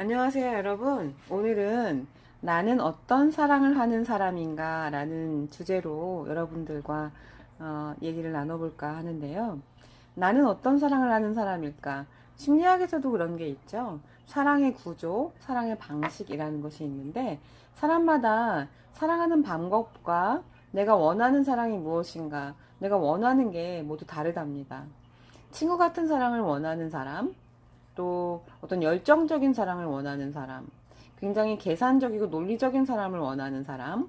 안녕하세요, 여러분. 오늘은 나는 어떤 사랑을 하는 사람인가 라는 주제로 여러분들과 얘기를 나눠볼까 하는데요. 나는 어떤 사랑을 하는 사람일까? 심리학에서도 그런 게 있죠. 사랑의 구조, 사랑의 방식이라는 것이 있는데, 사람마다 사랑하는 방법과 내가 원하는 사랑이 무엇인가, 내가 원하는 게 모두 다르답니다. 친구 같은 사랑을 원하는 사람, 또 어떤 열정적인 사랑을 원하는 사람, 굉장히 계산적이고 논리적인 사람을 원하는 사람,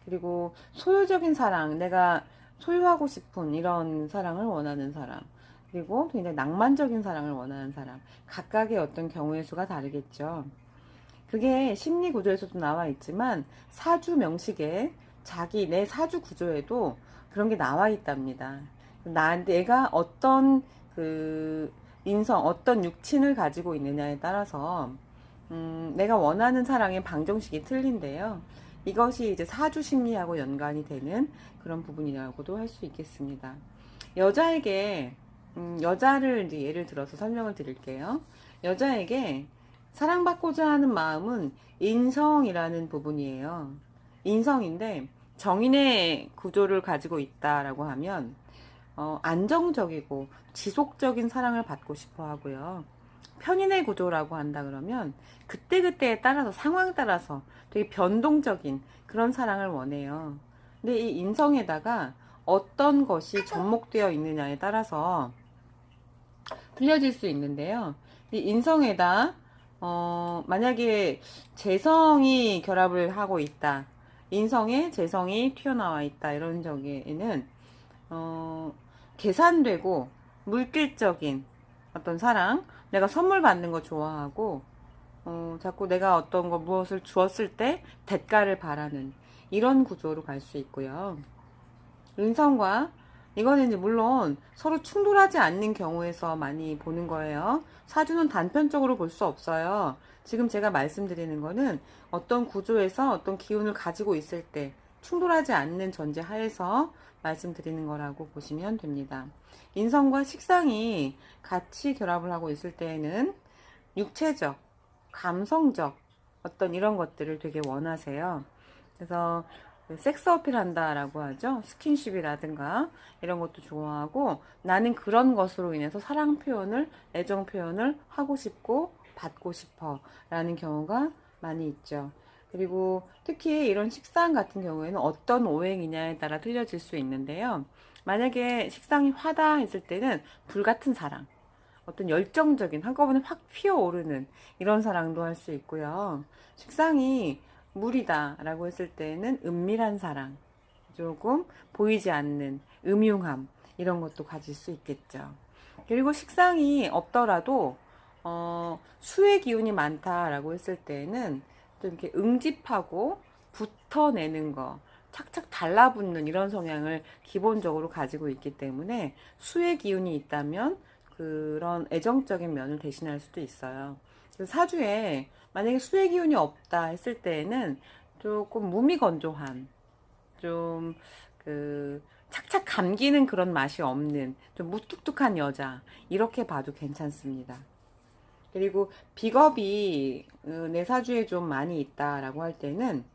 그리고 소유적인 사랑, 내가 소유하고 싶은 이런 사랑을 원하는 사람, 그리고 굉장히 낭만적인 사랑을 원하는 사람, 각각의 어떤 경우의 수가 다르겠죠. 그게 심리 구조에서도 나와 있지만 사주 명식에 내 사주 구조에도 그런 게 나와 있답니다. 내가 어떤 그 어떤 육친을 가지고 있느냐에 따라서 내가 원하는 사랑의 방정식이 틀린데요. 이것이 이제 사주 심리하고 연관이 되는 그런 부분이라고도 할 수 있겠습니다. 여자에게 여자를 이제 예를 들어서 설명을 드릴게요. 여자에게 사랑받고자 하는 마음은 인성이라는 부분이에요. 인성인데 정인의 구조를 가지고 있다라고 하면 안정적이고 지속적인 사랑을 받고 싶어 하고요. 편인의 구조라고 한다 그러면 그때그때에 따라서 상황에 따라서 되게 변동적인 그런 사랑을 원해요. 근데 이 인성에다가 어떤 것이 접목되어 있느냐에 따라서 틀려질 수 있는데요. 이 인성에다 만약에 재성이 결합을 하고 있다. 인성에 재성이 튀어나와 있다. 이런 적에는 어, 계산되고 물질적인 어떤 사랑, 내가 선물 받는 거 좋아하고 자꾸 내가 어떤 거 무엇을 주었을 때 대가를 바라는 이런 구조로 갈 수 있고요. 인성과 이거는 이제 물론 서로 충돌하지 않는 경우에서 많이 보는 거예요. 사주는 단편적으로 볼 수 없어요. 지금 제가 말씀드리는 거는 어떤 구조에서 어떤 기운을 가지고 있을 때 충돌하지 않는 전제 하에서 말씀드리는 거라고 보시면 됩니다. 인성과 식상이 같이 결합을 하고 있을 때에는 육체적, 감성적 어떤 이런 것들을 되게 원하세요. 그래서 섹스 어필 한다라고 하죠. 스킨십이라든가 이런 것도 좋아하고 나는 그런 것으로 인해서 사랑 표현을, 애정 표현을 하고 싶고 받고 싶어 라는 경우가 많이 있죠. 그리고 특히 이런 식상 같은 경우에는 어떤 오행이냐에 따라 틀려질 수 있는데요. 만약에 식상이 화다 했을 때는 불같은 사랑, 어떤 열정적인 한꺼번에 확 피어오르는 이런 사랑도 할 수 있고요. 식상이 물이다라고 했을 때는 은밀한 사랑, 조금 보이지 않는 음흉함 이런 것도 가질 수 있겠죠. 그리고 식상이 없더라도 수의 기운이 많다라고 했을 때는 좀 이렇게 응집하고 붙어내는 거, 착착 달라붙는 이런 성향을 기본적으로 가지고 있기 때문에 수의 기운이 있다면 그런 애정적인 면을 대신할 수도 있어요. 그래서 사주에 만약에 수의 기운이 없다 했을 때에는 조금 무미건조한, 좀 착착 감기는 그런 맛이 없는 좀 무뚝뚝한 여자 이렇게 봐도 괜찮습니다. 그리고 비겁이 내 사주에 좀 많이 있다라고 할 때는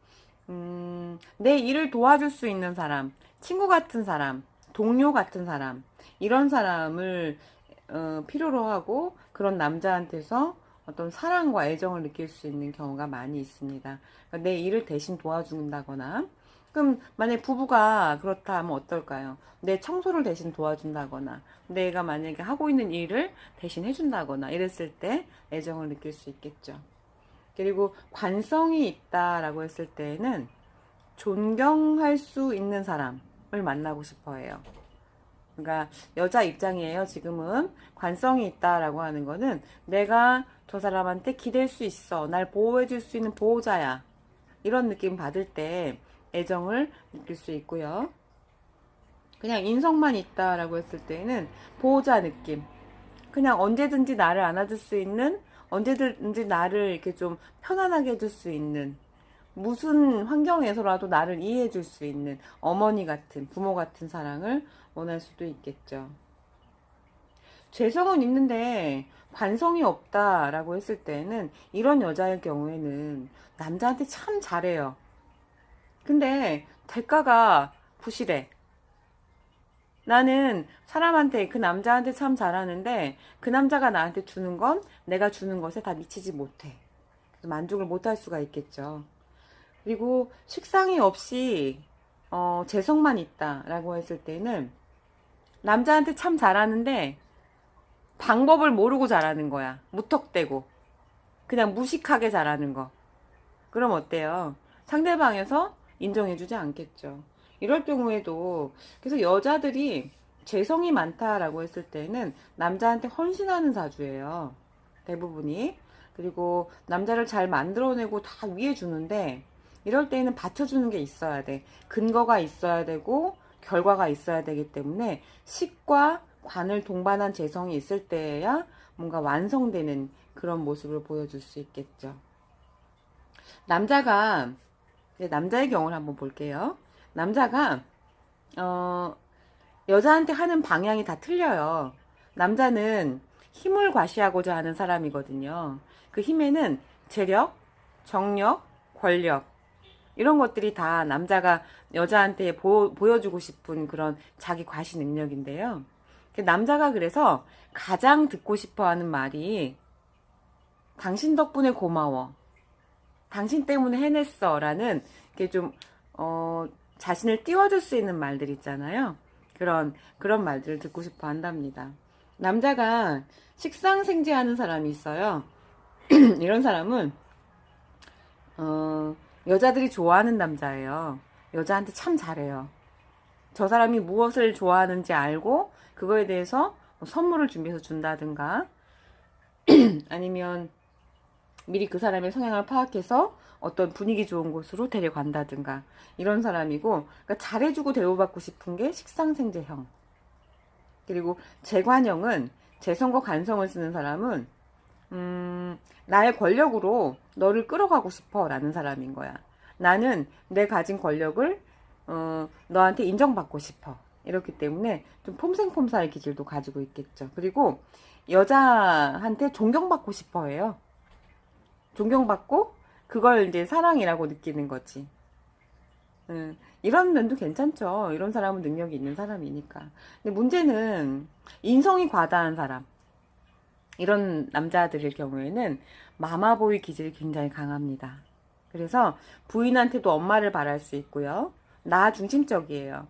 내 일을 도와줄 수 있는 사람, 친구 같은 사람, 동료 같은 사람, 이런 사람을 필요로 하고 그런 남자한테서 어떤 사랑과 애정을 느낄 수 있는 경우가 많이 있습니다. 그러니까 내 일을 대신 도와준다거나, 그럼 만약에 부부가 그렇다 하면 어떨까요? 내 청소를 대신 도와준다거나, 내가 만약에 하고 있는 일을 대신 해준다거나 이랬을 때 애정을 느낄 수 있겠죠. 그리고 관성이 있다라고 했을 때는 존경할 수 있는 사람을 만나고 싶어 해요. 그러니까 여자 입장이에요. 지금은 관성이 있다라고 하는 거는 내가 저 사람한테 기댈 수 있어. 날 보호해 줄 수 있는 보호자야. 이런 느낌 받을 때 애정을 느낄 수 있고요. 그냥 인성만 있다라고 했을 때는 보호자 느낌. 그냥 언제든지 나를 안아줄 수 있는, 언제든지 나를 이렇게 좀 편안하게 해줄 수 있는, 무슨 환경에서라도 나를 이해해 줄 수 있는 어머니 같은, 부모 같은 사랑을 원할 수도 있겠죠. 재성은 있는데 관성이 없다라고 했을 때는 이런 여자의 경우에는 남자한테 참 잘해요. 근데 대가가 부실해. 나는 사람한테 그 남자한테 참 잘하는데 그 남자가 나한테 주는 건 내가 주는 것에 다 미치지 못해. 그래서 만족을 못할 수가 있겠죠. 그리고 식상이 없이 재성만 있다라고 했을 때는 남자한테 참 잘하는데 방법을 모르고 잘하는 거야. 무턱대고 그냥 무식하게 잘하는 거. 그럼 어때요? 상대방에서 인정해주지 않겠죠. 이럴 경우에도 그래서 여자들이 재성이 많다라고 했을 때는 남자한테 헌신하는 사주예요. 대부분이. 그리고 남자를 잘 만들어내고 다 위해 주는데 이럴 때는 받쳐주는 게 있어야 돼. 근거가 있어야 되고 결과가 있어야 되기 때문에 식과 관을 동반한 재성이 있을 때야 뭔가 완성되는 그런 모습을 보여줄 수 있겠죠. 남자가 남자의 경우를 한번 볼게요. 남자가 어, 여자한테 하는 방향이 다 틀려요. 남자는 힘을 과시하고자 하는 사람이거든요. 그 힘에는 재력, 정력, 권력 이런 것들이 다 남자가 여자한테 보여주고 싶은 그런 자기 과시 능력인데요. 남자가 그래서 가장 듣고 싶어 하는 말이 당신 덕분에 고마워. 당신 때문에 해냈어. 라는 게 좀, 자신을 띄워줄 수 있는 말들 있잖아요. 그런 말들을 듣고 싶어 한답니다. 남자가 식상생재하는 사람이 있어요. 이런 사람은, 여자들이 좋아하는 남자예요. 여자한테 참 잘해요. 저 사람이 무엇을 좋아하는지 알고, 그거에 대해서 선물을 준비해서 준다든가, 아니면 미리 그 사람의 성향을 파악해서 어떤 분위기 좋은 곳으로 데려간다든가 이런 사람이고 그러니까 잘해주고 대우받고 싶은 게 식상생재형. 그리고 재관형은 재성과 관성을 쓰는 사람은 나의 권력으로 너를 끌어가고 싶어 라는 사람인 거야. 나는 내 가진 권력을 너한테 인정받고 싶어. 이렇기 때문에 좀 폼생폼사의 기질도 가지고 있겠죠. 그리고 여자한테 존경받고 싶어 해요. 존경받고 그걸 이제 사랑이라고 느끼는 거지. 이런 면도 괜찮죠. 이런 사람은 능력이 있는 사람이니까. 근데 문제는 인성이 과다한 사람. 이런 남자들일 경우에는 마마보이 기질이 굉장히 강합니다. 그래서 부인한테도 엄마를 바랄 수 있고요. 나 중심적이에요.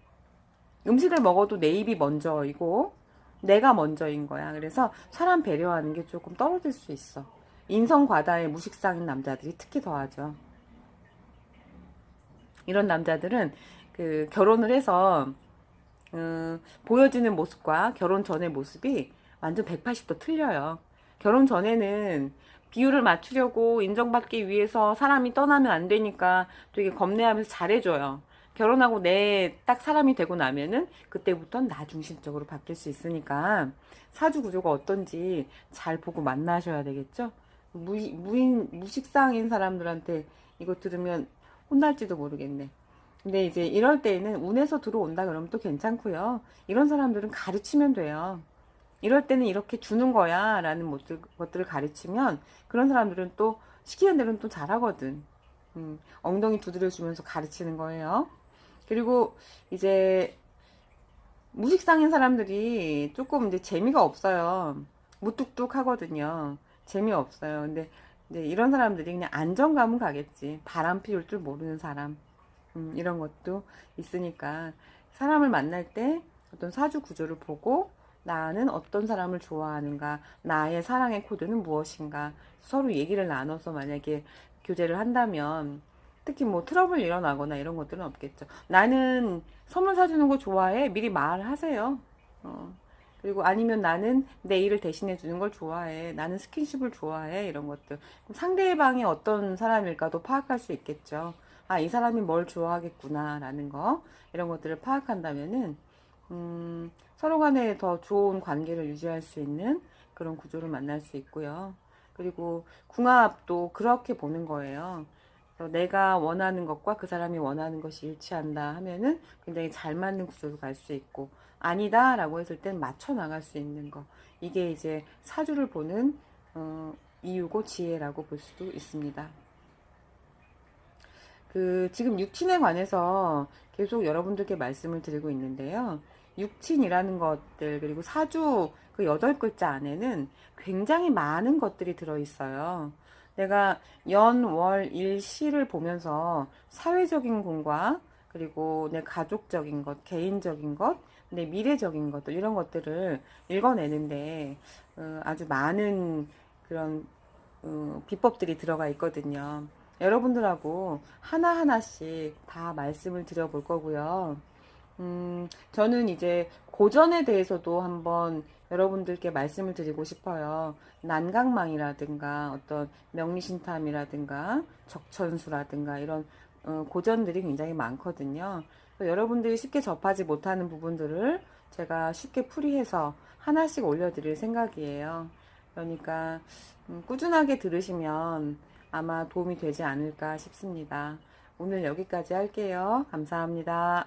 음식을 먹어도 내 입이 먼저이고 내가 먼저인 거야. 그래서 사람 배려하는 게 조금 떨어질 수 있어. 인성 과다의 무식상인 남자들이 특히 더하죠. 이런 남자들은 그 결혼을 해서 보여지는 모습과 결혼 전의 모습이 완전 180도 틀려요. 결혼 전에는 비율을 맞추려고 인정받기 위해서 사람이 떠나면 안 되니까 되게 겁내하면서 잘해줘요. 결혼하고 내 딱 사람이 되고 나면은 그때부터는 나 중심적으로 바뀔 수 있으니까 사주 구조가 어떤지 잘 보고 만나셔야 되겠죠. 무식상인 사람들한테 이거 들으면 혼날지도 모르겠네. 근데 이제 이럴 때에는 운에서 들어온다 그러면 또 괜찮고요. 이런 사람들은 가르치면 돼요. 이럴 때는 이렇게 주는 거야 라는 것들을 가르치면 그런 사람들은 또 시키는 대로는 또 잘하거든. 엉덩이 두드려주면서 가르치는 거예요. 그리고 이제 무식상인 사람들이 조금 이제 재미가 없어요. 무뚝뚝 하거든요. 재미없어요. 근데 이제 이런 사람들이 그냥 안정감은 가겠지. 바람 피울 줄 모르는 사람. 이런 것도 있으니까 사람을 만날 때 어떤 사주 구조를 보고 나는 어떤 사람을 좋아하는가, 나의 사랑의 코드는 무엇인가 서로 얘기를 나눠서 만약에 교제를 한다면 특히 뭐 트러블 일어나거나 이런 것들은 없겠죠. 나는 선물 사주는 거 좋아해. 미리 말하세요. 그리고 아니면 나는 내 일을 대신해 주는 걸 좋아해. 나는 스킨십을 좋아해. 이런 것들. 상대방이 어떤 사람일까도 파악할 수 있겠죠. 아, 이 사람이 뭘 좋아하겠구나. 라는 거. 이런 것들을 파악한다면은, 서로 간에 더 좋은 관계를 유지할 수 있는 그런 구조를 만날 수 있고요. 그리고 궁합도 그렇게 보는 거예요. 그래서 내가 원하는 것과 그 사람이 원하는 것이 일치한다 하면은 굉장히 잘 맞는 구조로 갈 수 있고, 아니다 라고 했을 땐 맞춰 나갈 수 있는 거. 이게 이제 사주를 보는 이유고 지혜라고 볼 수도 있습니다. 지금 육친에 관해서 계속 여러분들께 말씀을 드리고 있는데요. 육친이라는 것들, 그리고 사주 그 8글자 안에는 굉장히 많은 것들이 들어있어요. 내가 연, 월, 일, 시를 보면서 사회적인 공과 그리고 내 가족적인 것, 개인적인 것, 내 미래적인 것들, 이런 것들을 읽어내는데 아주 많은 그런 비법들이 들어가 있거든요. 여러분들하고 하나하나씩 다 말씀을 드려볼 거고요. 저는 이제 고전에 대해서도 한번 여러분들께 말씀을 드리고 싶어요. 난강망이라든가 어떤 명리신탐이라든가 적천수라든가 이런 고전들이 굉장히 많거든요. 여러분들이 쉽게 접하지 못하는 부분들을 제가 쉽게 풀이해서 하나씩 올려드릴 생각이에요. 그러니까 꾸준하게 들으시면 아마 도움이 되지 않을까 싶습니다. 오늘 여기까지 할게요. 감사합니다.